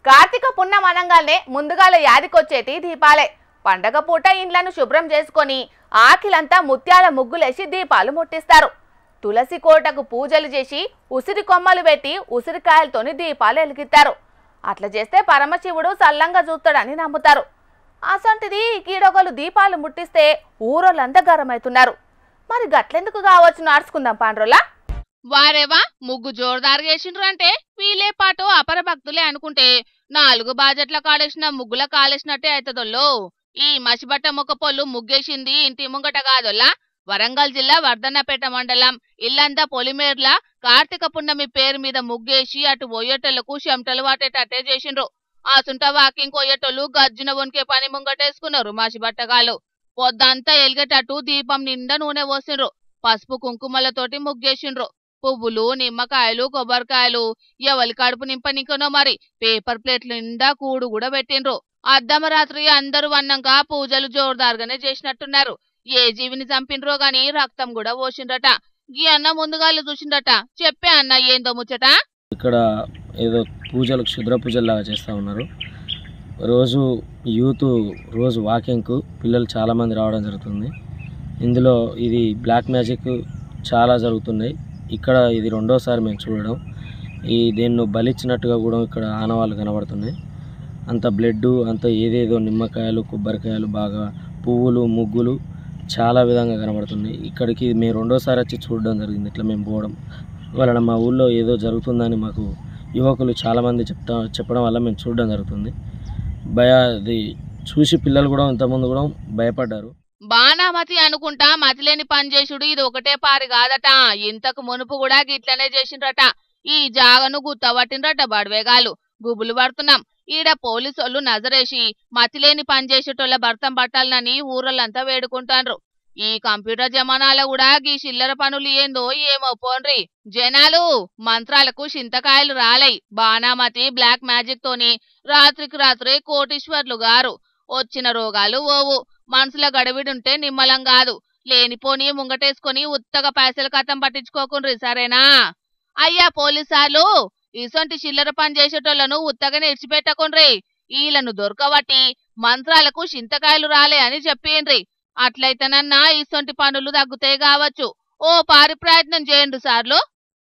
కార్తీక పున్నం అనంగానే ముందుగాల యాదికొచ్చేటి దీపాలే. పండగ పూట ఇండ్లను శుభ్రం చేసుకొని ఆకిలంతా ముత్యాల ముగ్గులేసి దీపాలు ముట్టిస్తారు. తులసి కోటకు పూజలు చేసి ఉసిరి కొమ్మలు పెట్టి ఉసిరికాయలతోని దీపాలు వెలిగిస్తారు. అట్లా చేస్తే పరమశివుడు సల్లంగా చూస్తాడని నమ్ముతారు. అసంటిది కీడొకలు దీపాలు ముట్టిస్తే ఊరోళ్ళంతా గరమవుతున్నారు. మరి గట్లెందుకు కావచ్చు నడుచుకుందాం పాండ్రోలా. వారేవా ముగ్గు జోరుదారు చేసిండ్రు అంటే వీలే పాటు అపర భక్తులే అనుకుంటే 4 బాజెట్ల కాడేసిన ముగ్గుల కాలేసినట్టే అవుతుందోళ్ళు. ఈ మసిబట్ట మొక్క పొల్లు ముగ్గేసింది ఇంటి ముంగట కాదొల్లా. వరంగల్ జిల్లా వర్ధన్నపేట మండలం ఇల్లంతా పొలిమేర్ల కార్తీక పున్నమి పేరు మీద ముగ్గేసి అటు పోయేటోళ్లకు చెమటలు వాటేటట్టే చేసిండ్రు. ఆ సుంట వాకింగ్ పోయేటోళ్ళు గజ్జున వణికే పని ముంగటేసుకున్నారు మసిబట్టగాళ్ళు. పొద్దంతా ఎలిగేటట్టు దీపం నిండా నూనె పోసిండ్రు. పసుపు కుంకుమలతోటి ముగ్గేసిండ్రు. పువ్వులు, నిమ్మకాయలు, కొబ్బరికాయలు ఎవరి కడుపు నింపనికనో మరి పేపర్ ప్లేట్ల నిండా కూడు కూడా పెట్టిండ్రు. అర్ధమరాత్రి అందరూ వన్నంగా పూజలు జోరుదారుగానే చేసినట్టున్నారు. ఏ జీవిని చంపినరో గాని రక్తం కూడా పోసిండ్రట. ఈ అన్న ముందుగాళ్ళు చూసిండట. చెప్పే అన్న ఏందో ముచ్చట. ఇక్కడ ఏదో పూజలు క్షుద్ర పూజల్లాగా చేస్తూ ఉన్నారు. రోజు యూత్ రోజు వాకింగ్కు పిల్లలు చాలామంది రావడం జరుగుతుంది. ఇందులో ఇది బ్లాక్ మ్యాజిక్ చాలా జరుగుతున్నాయి. ఇక్కడ ఇది రెండోసారి మేము చూడడం. దీన్ని బలిచ్చినట్టుగా కూడా ఇక్కడ ఆనవాళ్ళు కనబడుతున్నాయి. అంత బ్లడ్, అంత ఏదేదో నిమ్మకాయలు, కొబ్బరికాయలు, బాగా పువ్వులు, ముగ్గులు చాలా విధంగా కనబడుతున్నాయి. ఇక్కడికి మేము రెండోసారి వచ్చి చూడడం జరిగింది. ఇట్లా మేము పోవడం వలన మా ఊళ్ళో ఏదో జరుగుతుందని మాకు యువకులు చాలామంది చెప్పడం వల్ల మేము చూడడం జరుగుతుంది. అది చూసి పిల్లలు కూడా ఇంతకుముందు కూడా భయపడ్డారు. బాణామతి అనుకుంటా మతిలేని పని చేసుడు ఇది ఒకటే పారి కాదట. ఇంతకు మునుపు కూడా గిట్లనే చేసిండ్రట. ఈ జాగను గుత్తబట్టిండ్రట బడవేగాలు. గుబులు పడుతున్నాం. ఈడ పోలీసోళ్ళు నజరేసి మతిలేని పని చేసేటోళ్ళ భర్తం పట్టాలనని ఊరలంతా వేడుకుంటాండ్రు. ఈ కంప్యూటర్ జమానాలో కూడా గీ చిల్లర పనులు ఏందో ఏమో పోన్రి. జనాలు మంత్రాలకు చింతకాయలు రాలై. బాణామతి బ్లాక్ మ్యాజిక్ తోని రాత్రికి రాత్రే కోటీశ్వర్లు గారు. వచ్చిన రోగాలు ఓవు. మనసుల గడవిడుంటే నిమ్మలం కాదు. లేనిపోని ముంగటేసుకొని ఉత్తగా పైసలు కథం పట్టించుకోకుండ్రి సరేనా. అయ్యా పోలీసార్లు ఇసొంటి చిల్లర పని చేసేటోళ్లను ఉత్తగానే ఇడిచిపెట్టకుండ్రి. ఈలను దొరకబట్టి మంత్రాలకు చింతకాయలు రాలే అని చెప్పిండ్రి. అట్లయితేనన్నా ఇసొంటి పనులు తగ్గుతాయి కావచ్చు. ఓ పారి ప్రయత్నం చేయండి సార్లు.